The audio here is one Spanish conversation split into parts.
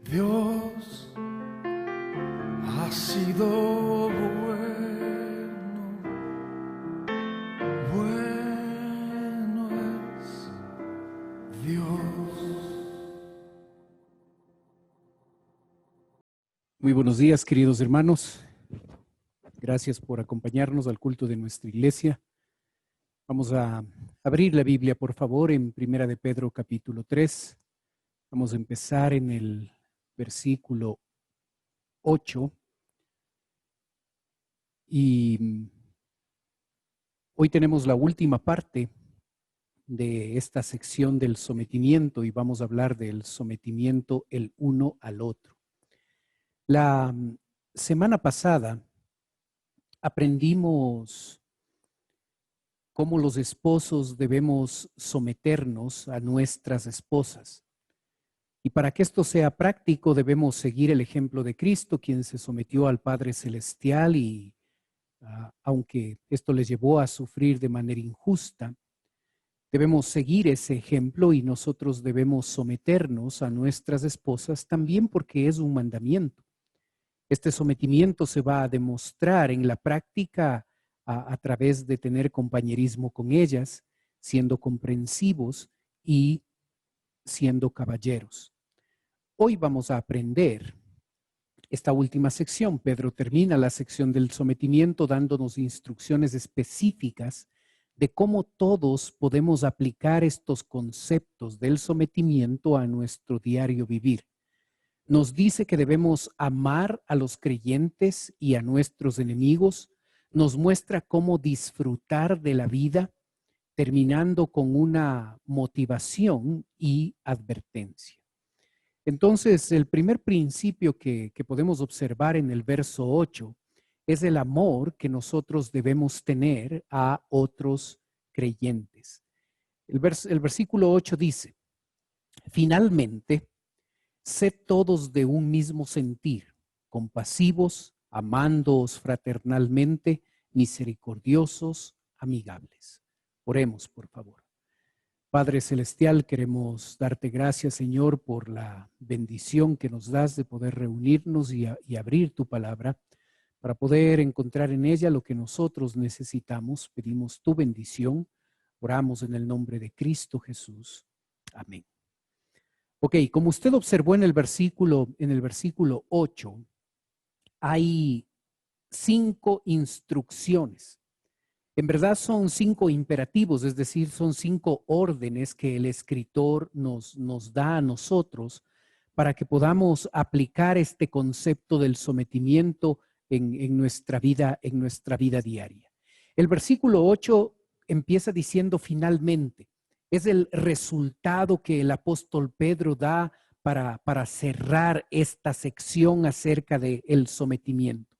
Dios ha sido bueno es Dios. Muy buenos días, queridos hermanos. Gracias por acompañarnos al culto de nuestra iglesia. Vamos a abrir la Biblia, por favor, en Primera de Pedro, capítulo 3. Vamos a empezar en el versículo 8. Y hoy tenemos la última parte de esta sección del sometimiento y vamos a hablar del sometimiento el uno al otro. La semana pasada aprendimos cómo los esposos debemos someternos a nuestras esposas. Y para que esto sea práctico debemos seguir el ejemplo de Cristo, quien se sometió al Padre Celestial y aunque esto les llevó a sufrir de manera injusta, debemos seguir ese ejemplo y nosotros debemos someternos a nuestras esposas también porque es un mandamiento. Este sometimiento se va a demostrar en la práctica a través de tener compañerismo con ellas, siendo comprensivos y siendo caballeros. Hoy vamos a aprender esta última sección. Pedro termina la sección del sometimiento dándonos instrucciones específicas de cómo todos podemos aplicar estos conceptos del sometimiento a nuestro diario vivir. Nos dice que debemos amar a los creyentes y a nuestros enemigos. Nos muestra cómo disfrutar de la vida, terminando con una motivación y advertencia. Entonces, el primer principio que podemos observar en el verso 8 es el amor que nosotros debemos tener a otros creyentes. El versículo 8 dice, finalmente, sed todos de un mismo sentir, compasivos, amándoos fraternalmente, misericordiosos, amigables. Oremos, por favor. Padre Celestial, queremos darte gracias, Señor, por la bendición que nos das de poder reunirnos y abrir tu palabra para poder encontrar en ella lo que nosotros necesitamos. Pedimos tu bendición. Oramos en el nombre de Cristo Jesús. Amén. Ok, como usted observó en el versículo 8, hay 5 instrucciones. En verdad son 5 imperativos, es decir, son 5 órdenes que el escritor nos da a nosotros para que podamos aplicar este concepto del sometimiento en nuestra vida diaria. El versículo 8 empieza diciendo finalmente. Es el resultado que el apóstol Pedro da para cerrar esta sección acerca del sometimiento.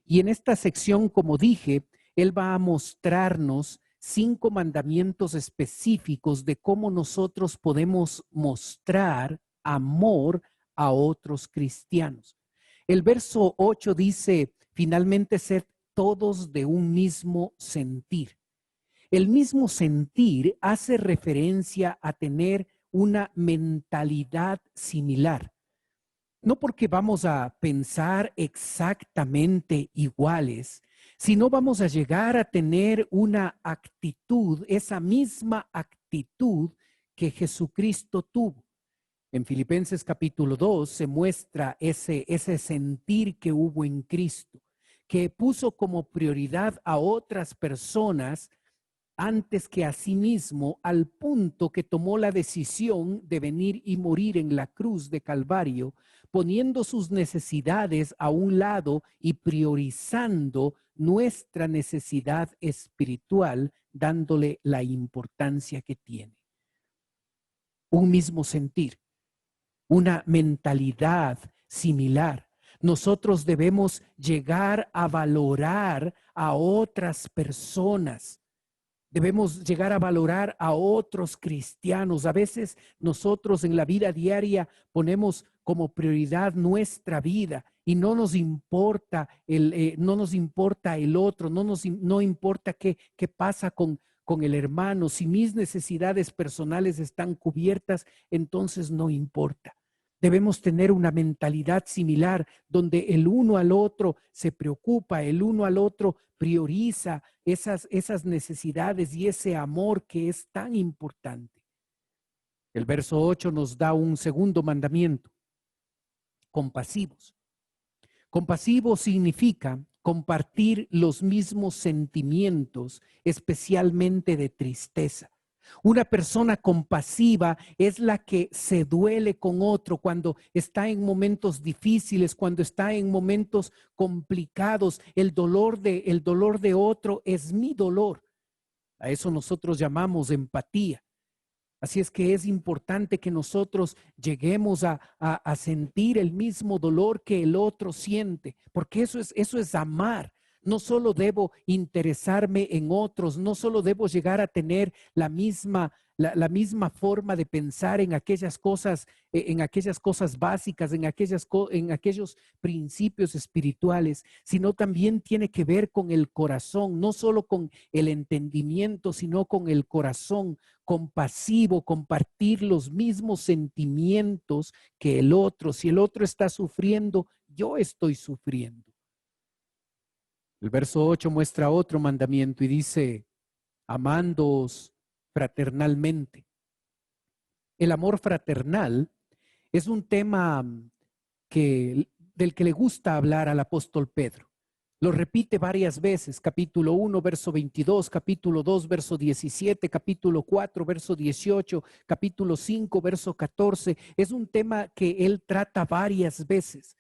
Y en esta sección, como dije, él va a mostrarnos 5 mandamientos específicos de cómo nosotros podemos mostrar amor a otros cristianos. El verso 8 dice, finalmente, sed todos de un mismo sentir. El mismo sentir hace referencia a tener una mentalidad similar. No porque vamos a pensar exactamente iguales, sino vamos a llegar a tener una actitud, esa misma actitud que Jesucristo tuvo. En Filipenses capítulo 2 se muestra ese sentir que hubo en Cristo, que puso como prioridad a otras personas antes que a sí mismo, al punto que tomó la decisión de venir y morir en la cruz de Calvario, poniendo sus necesidades a un lado y priorizando nuestra necesidad espiritual, dándole la importancia que tiene. Un mismo sentir, una mentalidad similar. Nosotros debemos llegar a valorar a otras personas. Debemos llegar a valorar a otros cristianos. A veces nosotros en la vida diaria ponemos como prioridad nuestra vida y no nos importa el otro, no importa qué pasa con el hermano. Si mis necesidades personales están cubiertas, entonces no importa. Debemos tener una mentalidad similar donde el uno al otro se preocupa, el uno al otro prioriza esas necesidades y ese amor que es tan importante. El verso 8 nos da un segundo mandamiento: compasivos. Compasivo significa compartir los mismos sentimientos, especialmente de tristeza. Una persona compasiva es la que se duele con otro cuando está en momentos difíciles, cuando está en momentos complicados. El dolor de otro es mi dolor. A eso nosotros llamamos empatía. Así es que es importante que nosotros lleguemos a sentir el mismo dolor que el otro siente, porque eso es amar. No solo debo interesarme en otros, no solo debo llegar a tener la misma forma de pensar en aquellas cosas básicas, en aquellos principios espirituales, sino también tiene que ver con el corazón, no solo con el entendimiento, sino con el corazón compasivo, compartir los mismos sentimientos que el otro. Si el otro está sufriendo, yo estoy sufriendo. El verso 8 muestra otro mandamiento y dice: amándoos fraternalmente. El amor fraternal es un tema del que le gusta hablar al apóstol Pedro. Lo repite varias veces: capítulo 1, verso 22, capítulo 2, verso 17, capítulo 4, verso 18, capítulo 5, verso 14. Es un tema que él trata varias veces.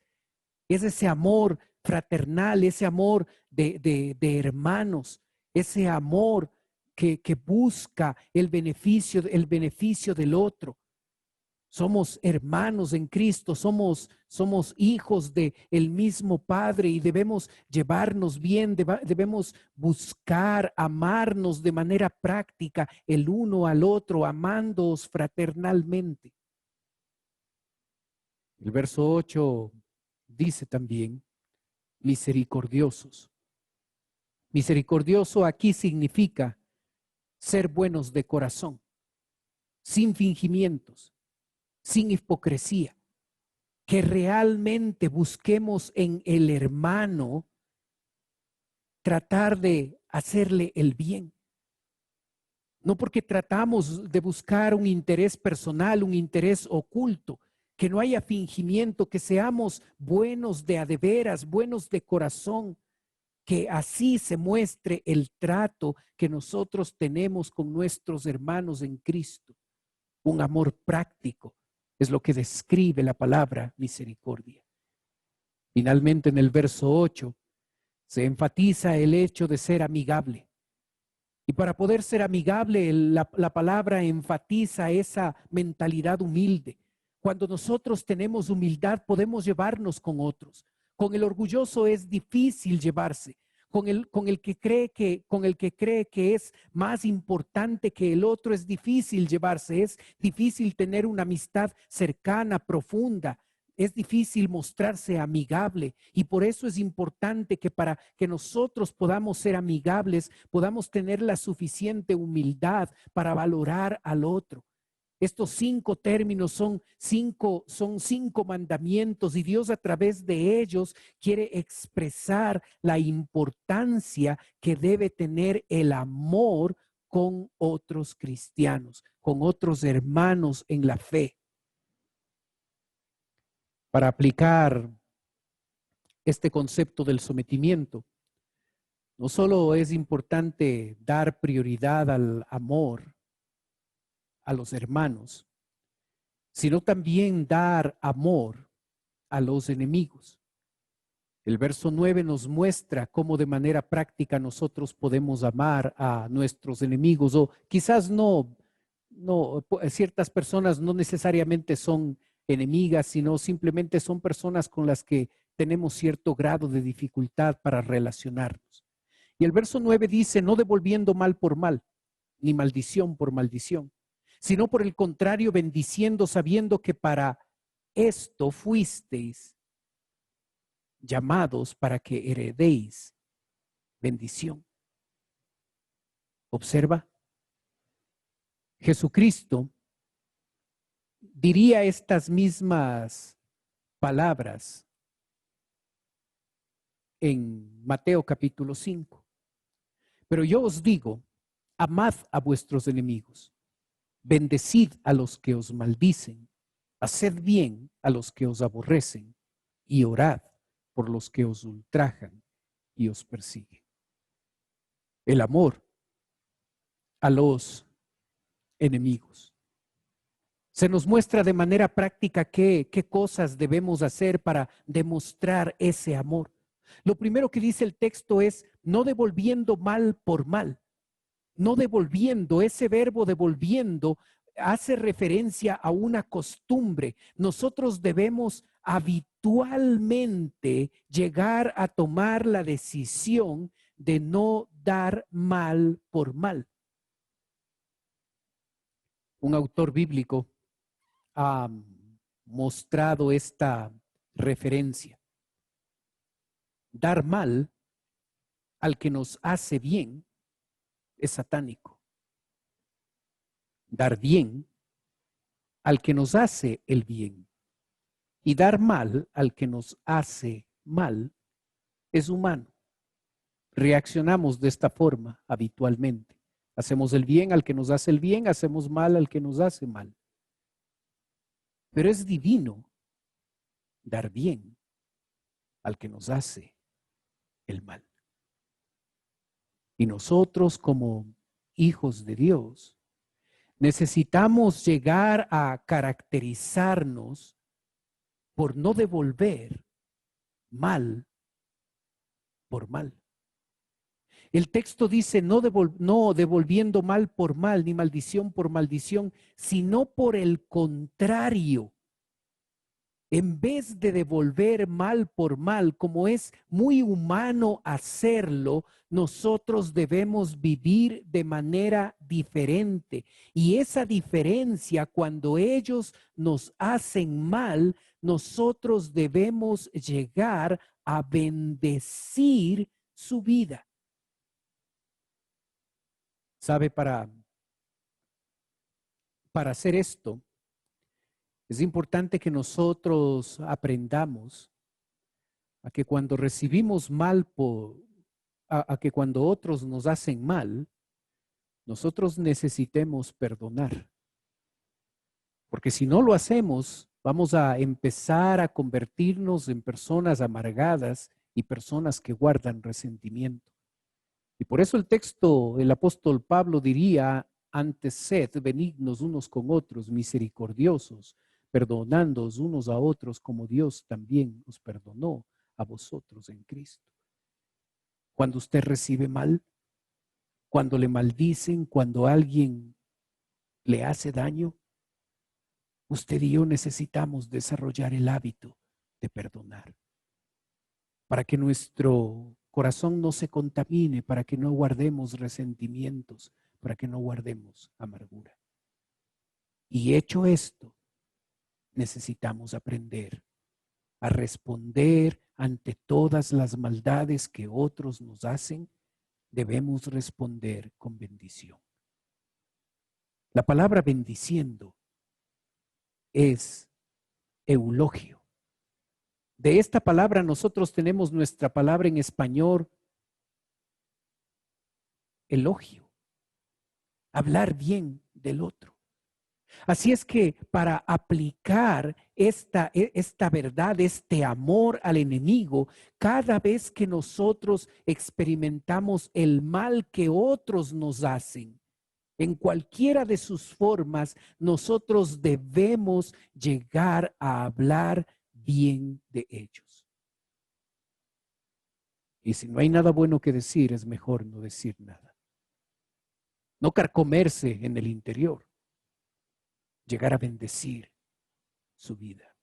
Es ese amor fraternal, ese amor de hermanos, ese amor que busca el beneficio del otro. Somos hermanos en Cristo, somos hijos del mismo Padre y debemos llevarnos bien, debemos buscar amarnos de manera práctica el uno al otro, amándoos fraternalmente. El verso 8 dice también: misericordiosos. Misericordioso aquí significa ser buenos de corazón, sin fingimientos, sin hipocresía, que realmente busquemos en el hermano tratar de hacerle el bien. No porque tratamos de buscar un interés personal, un interés oculto, que no haya fingimiento, que seamos buenos de a de veras, buenos de corazón, que así se muestre el trato que nosotros tenemos con nuestros hermanos en Cristo. Un amor práctico es lo que describe la palabra misericordia. Finalmente, en el verso 8 se enfatiza el hecho de ser amigable. Y para poder ser amigable, la palabra enfatiza esa mentalidad humilde. Cuando nosotros tenemos humildad, podemos llevarnos con otros. Con el orgulloso es difícil llevarse. Con el que cree que es más importante que el otro es difícil llevarse. Es difícil tener una amistad cercana, profunda. Es difícil mostrarse amigable y por eso es importante que para que nosotros podamos ser amigables, podamos tener la suficiente humildad para valorar al otro. Estos 5 términos son cinco mandamientos y Dios a través de ellos quiere expresar la importancia que debe tener el amor con otros cristianos, con otros hermanos en la fe. Para aplicar este concepto del sometimiento, no solo es importante dar prioridad al amor a los hermanos, sino también dar amor a los enemigos. El verso 9 nos muestra cómo de manera práctica nosotros podemos amar a nuestros enemigos, o quizás no, ciertas personas no necesariamente son enemigas, sino simplemente son personas con las que tenemos cierto grado de dificultad para relacionarnos. Y el verso 9 dice: no devolviendo mal por mal, ni maldición por maldición, sino por el contrario, bendiciendo, sabiendo que para esto fuisteis llamados, para que heredéis bendición. Observa, Jesucristo diría estas mismas palabras en Mateo capítulo 5. Pero yo os digo, amad a vuestros enemigos, bendecid a los que os maldicen, haced bien a los que os aborrecen y orad por los que os ultrajan y os persiguen. El amor a los enemigos. Se nos muestra de manera práctica qué cosas debemos hacer para demostrar ese amor. Lo primero que dice el texto es no devolviendo mal por mal. No devolviendo, ese verbo devolviendo hace referencia a una costumbre. Nosotros debemos habitualmente llegar a tomar la decisión de no dar mal por mal. Un autor bíblico ha mostrado esta referencia. Dar mal al que nos hace bien es satánico. Dar bien al que nos hace el bien y dar mal al que nos hace mal es humano. Reaccionamos de esta forma habitualmente. Hacemos el bien al que nos hace el bien, hacemos mal al que nos hace mal. Pero es divino dar bien al que nos hace el mal. Y nosotros como hijos de Dios necesitamos llegar a caracterizarnos por no devolver mal por mal. El texto dice no devolviendo mal por mal, ni maldición por maldición, sino por el contrario. En vez de devolver mal por mal, como es muy humano hacerlo, nosotros debemos vivir de manera diferente. Y esa diferencia, cuando ellos nos hacen mal, nosotros debemos llegar a bendecir su vida. ¿Sabe? Para hacer esto, es importante que nosotros aprendamos a que cuando recibimos mal, a que cuando otros nos hacen mal, nosotros necesitemos perdonar. Porque si no lo hacemos, vamos a empezar a convertirnos en personas amargadas y personas que guardan resentimiento. Y por eso el texto, el apóstol Pablo diría, antes sed benignos unos con otros, misericordiosos, perdonándoos unos a otros como Dios también os perdonó a vosotros en Cristo. Cuando usted recibe mal, cuando le maldicen, cuando alguien le hace daño, usted y yo necesitamos desarrollar el hábito de perdonar para que nuestro corazón no se contamine, para que no guardemos resentimientos, para que no guardemos amargura. Y hecho esto, necesitamos aprender a responder ante todas las maldades que otros nos hacen. Debemos responder con bendición. La palabra bendiciendo es eulogio. De esta palabra nosotros tenemos nuestra palabra en español, elogio, hablar bien del otro. Así es que para aplicar esta verdad, este amor al enemigo, cada vez que nosotros experimentamos el mal que otros nos hacen, en cualquiera de sus formas, nosotros debemos llegar a hablar bien de ellos. Y si no hay nada bueno que decir, es mejor no decir nada. No carcomerse en el interior. Llegar a bendecir su vida.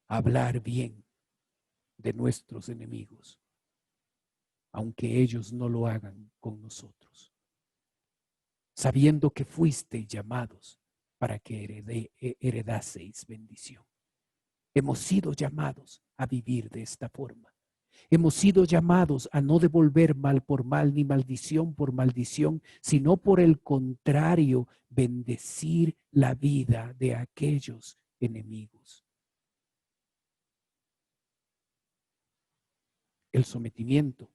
Hablar bien de nuestros enemigos, aunque ellos no lo hagan con nosotros. Sabiendo que fuisteis llamados para que heredaseis bendición. Hemos sido llamados a vivir de esta forma. Hemos sido llamados a no devolver mal por mal ni maldición por maldición, sino por el contrario, bendecir la vida de aquellos enemigos. El sometimiento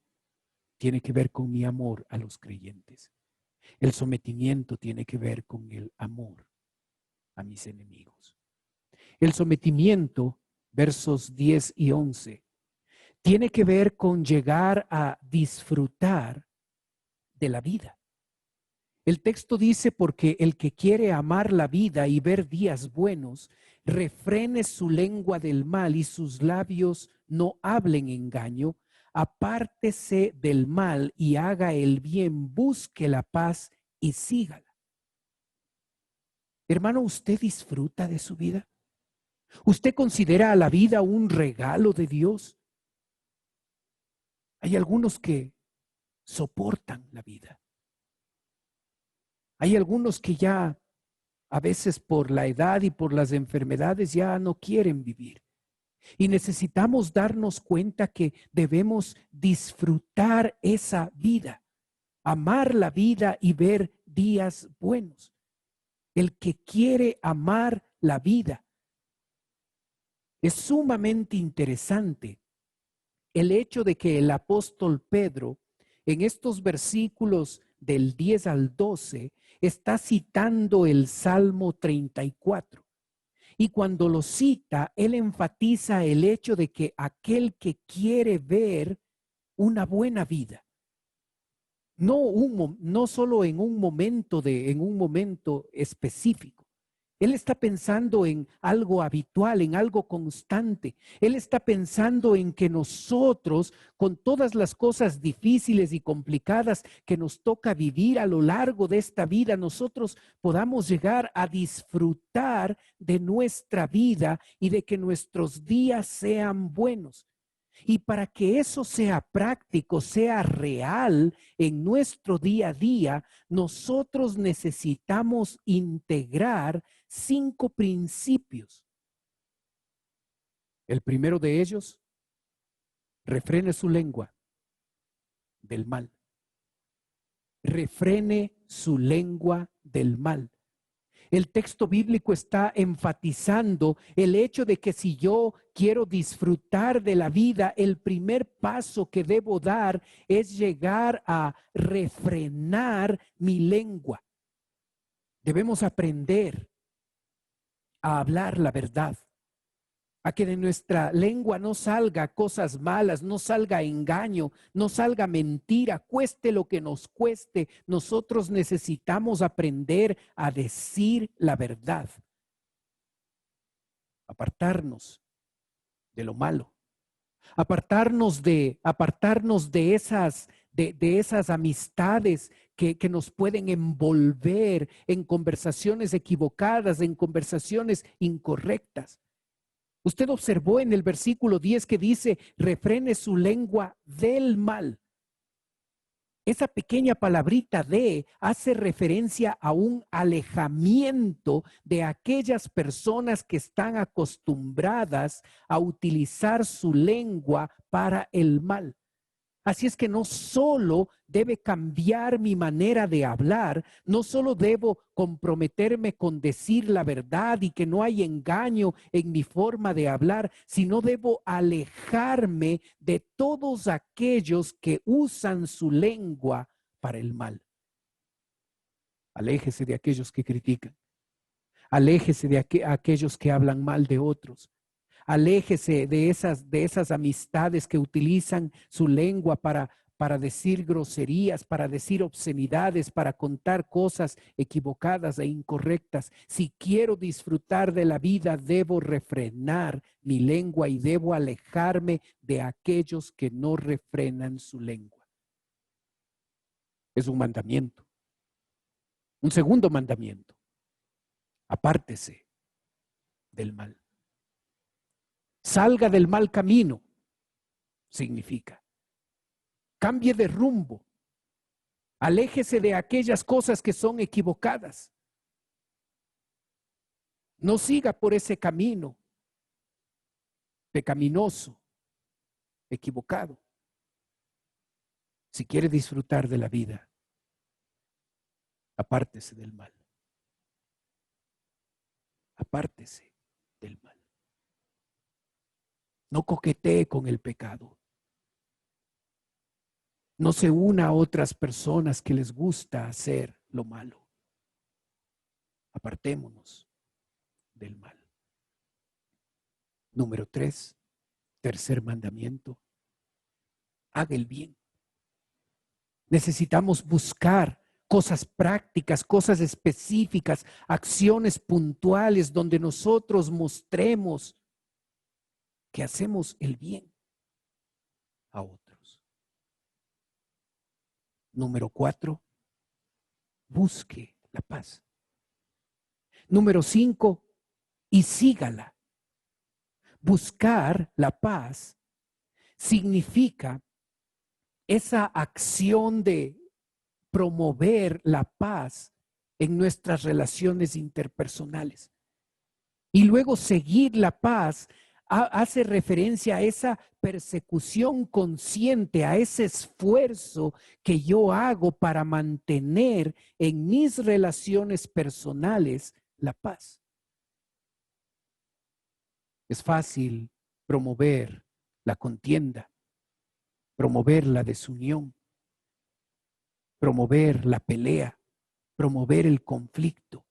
tiene que ver con mi amor a los creyentes. El sometimiento tiene que ver con el amor a mis enemigos. El sometimiento, versos 10 y 11, tiene que ver con llegar a disfrutar de la vida. El texto dice, porque el que quiere amar la vida y ver días buenos, refrene su lengua del mal y sus labios no hablen engaño, apártese del mal y haga el bien, busque la paz y sígala. Hermano, ¿usted disfruta de su vida? ¿Usted considera a la vida un regalo de Dios? Hay algunos que soportan la vida. Hay algunos que ya a veces por la edad y por las enfermedades ya no quieren vivir. Y necesitamos darnos cuenta que debemos disfrutar esa vida, amar la vida y ver días buenos. El que quiere amar la vida. Es sumamente interesante el hecho de que el apóstol Pedro en estos versículos del 10 al 12 está citando el Salmo 34. Y cuando lo cita, él enfatiza el hecho de que aquel que quiere ver una buena vida, no solo en un momento específico. Él está pensando en algo habitual, en algo constante. Él está pensando en que nosotros, con todas las cosas difíciles y complicadas que nos toca vivir a lo largo de esta vida, nosotros podamos llegar a disfrutar de nuestra vida y de que nuestros días sean buenos. Y para que eso sea práctico, sea real en nuestro día a día, nosotros necesitamos integrar 5 principios. El primero de ellos, refrene su lengua del mal. Refrene su lengua del mal. El texto bíblico está enfatizando el hecho de que si yo quiero disfrutar de la vida, el primer paso que debo dar es llegar a refrenar mi lengua. Debemos aprender a hablar la verdad, a que de nuestra lengua no salga cosas malas, no salga engaño, no salga mentira, cueste lo que nos cueste. Nosotros necesitamos aprender a decir la verdad, apartarnos de lo malo, apartarnos de esas amistades que nos pueden envolver en conversaciones equivocadas, en conversaciones incorrectas. Usted observó en el versículo 10 que dice, refrene su lengua del mal. Esa pequeña palabrita de hace referencia a un alejamiento de aquellas personas que están acostumbradas a utilizar su lengua para el mal. Así es que no solo debe cambiar mi manera de hablar, no solo debo comprometerme con decir la verdad y que no hay engaño en mi forma de hablar, sino debo alejarme de todos aquellos que usan su lengua para el mal. Aléjese de aquellos que critican. Aléjese de aquellos que hablan mal de otros. Aléjese de esas amistades que utilizan su lengua para decir groserías, para decir obscenidades, para contar cosas equivocadas e incorrectas. Si quiero disfrutar de la vida, debo refrenar mi lengua y debo alejarme de aquellos que no refrenan su lengua. Es un mandamiento. Un segundo mandamiento. Apártese del mal. Salga del mal camino, significa. Cambie de rumbo. Aléjese de aquellas cosas que son equivocadas. No siga por ese camino pecaminoso. equivocado. Si quiere disfrutar de la vida, apártese del mal. Apártese del mal. No coquetee con el pecado. No se una a otras personas que les gusta hacer lo malo. Apartémonos del mal. Número 3, tercer mandamiento. Haga el bien. Necesitamos buscar cosas prácticas, cosas específicas, acciones puntuales donde nosotros mostremos que hacemos el bien a otros. Número 4, busque la paz. Número 5, y sígala. Buscar la paz significa esa acción de promover la paz en nuestras relaciones interpersonales. Y luego seguir la paz hace referencia a esa persecución consciente, a ese esfuerzo que yo hago para mantener en mis relaciones personales la paz. Es fácil promover la contienda, promover la desunión, promover la pelea, promover el conflicto.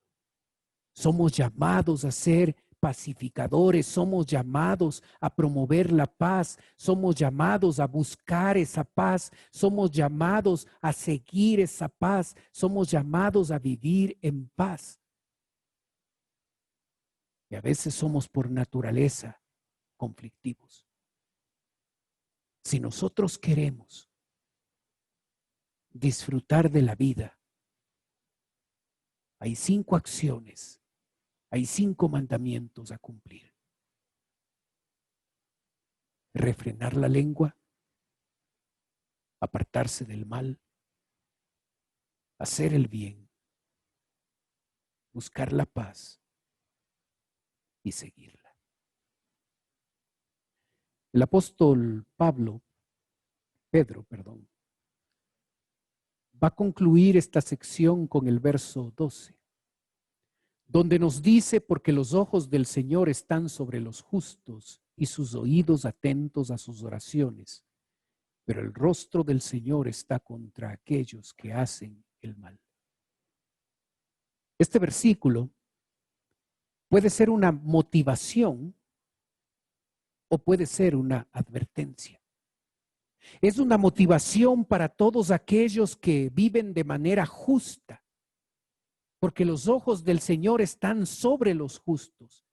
Somos llamados a ser pacificadores, somos llamados a promover la paz, somos llamados a buscar esa paz, somos llamados a seguir esa paz, somos llamados a vivir en paz. Y a veces somos por naturaleza conflictivos. Si nosotros queremos disfrutar de la vida, hay 5 acciones, hay 5 mandamientos a cumplir. Refrenar la lengua, apartarse del mal, hacer el bien, buscar la paz y seguirla. El apóstol Pedro, va a concluir esta sección con el verso 12, donde nos dice: porque los ojos del Señor están sobre los justos y sus oídos atentos a sus oraciones, pero el rostro del Señor está contra aquellos que hacen el mal. Este versículo puede ser una motivación o puede ser una advertencia. Es una motivación para todos aquellos que viven de manera justa, porque los ojos del Señor están sobre los justos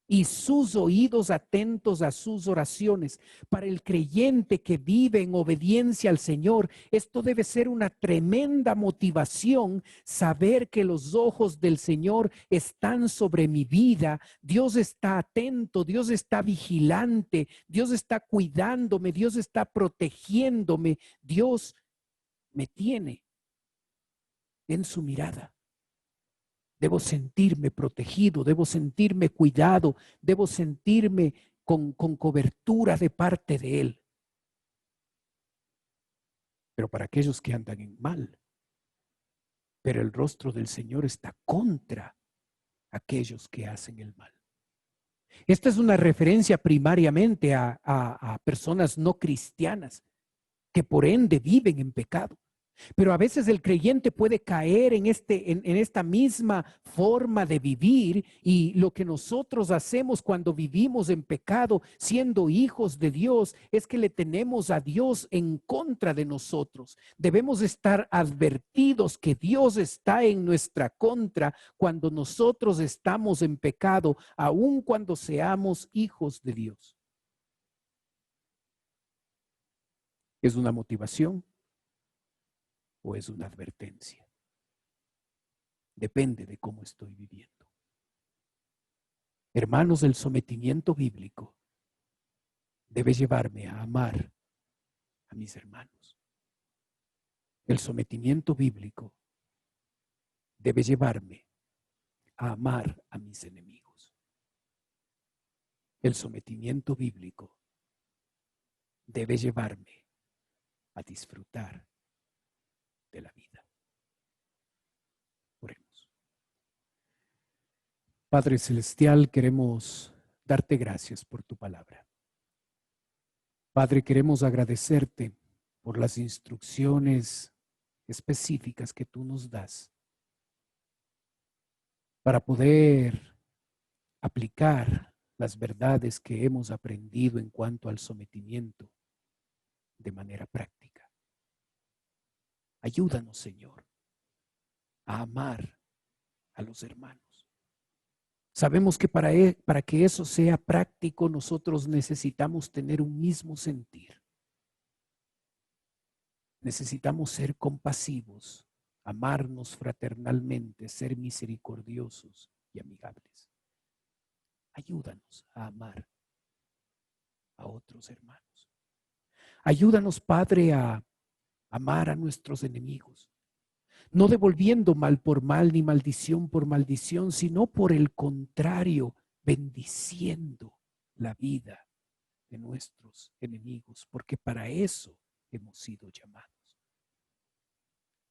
y sus oídos atentos a sus oraciones. Para el creyente que vive en obediencia al Señor, esto debe ser una tremenda motivación, saber que los ojos del Señor están sobre mi vida. Dios está atento, Dios está vigilante, Dios está cuidándome, Dios está protegiéndome, Dios me tiene en su mirada. Debo sentirme protegido, debo sentirme cuidado, debo sentirme con cobertura de parte de Él. Pero para aquellos que andan en mal, pero el rostro del Señor está contra aquellos que hacen el mal. Esta es una referencia primariamente a personas no cristianas que por ende viven en pecado. Pero a veces el creyente puede caer en esta misma forma de vivir, y lo que nosotros hacemos cuando vivimos en pecado, siendo hijos de Dios, es que le tenemos a Dios en contra de nosotros. Debemos estar advertidos que Dios está en nuestra contra cuando nosotros estamos en pecado, aun cuando seamos hijos de Dios. ¿Es una motivación o es una advertencia? Depende de cómo estoy viviendo. Hermanos, el sometimiento bíblico debe llevarme a amar a mis hermanos. El sometimiento bíblico debe llevarme a amar a mis enemigos. El sometimiento bíblico debe llevarme a disfrutar de la vida. Oremos. Padre Celestial, queremos darte gracias por tu palabra. Padre, queremos agradecerte por las instrucciones específicas que tú nos das para poder aplicar las verdades que hemos aprendido en cuanto al sometimiento de manera práctica. Ayúdanos, Señor, a amar a los hermanos. Sabemos que para que eso sea práctico, nosotros necesitamos tener un mismo sentir. Necesitamos ser compasivos, amarnos fraternalmente, ser misericordiosos y amigables. Ayúdanos a amar a otros hermanos. Ayúdanos, Padre, a amar a nuestros enemigos, no devolviendo mal por mal ni maldición por maldición, sino por el contrario, bendiciendo la vida de nuestros enemigos, porque para eso hemos sido llamados.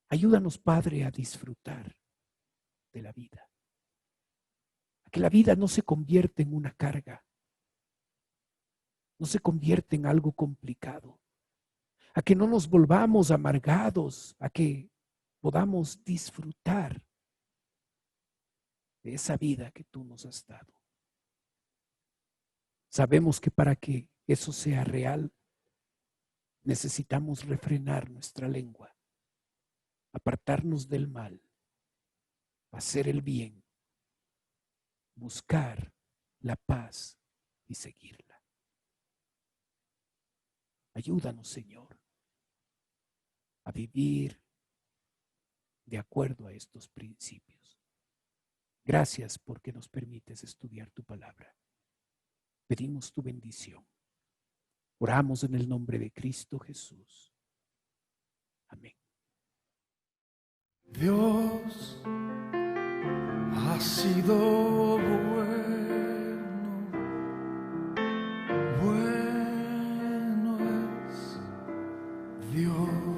Ayúdanos, Padre, a disfrutar de la vida, a que la vida no se convierta en una carga, no se convierta en algo complicado, a que no nos volvamos amargados, a que podamos disfrutar de esa vida que tú nos has dado. Sabemos que para que eso sea real, necesitamos refrenar nuestra lengua, apartarnos del mal, hacer el bien, buscar la paz y seguirla. Ayúdanos, Señor, a vivir de acuerdo a estos principios. Gracias porque nos permites estudiar tu palabra. Pedimos tu bendición. Oramos en el nombre de Cristo Jesús. Amén. Dios ha sido bueno, bueno es Dios.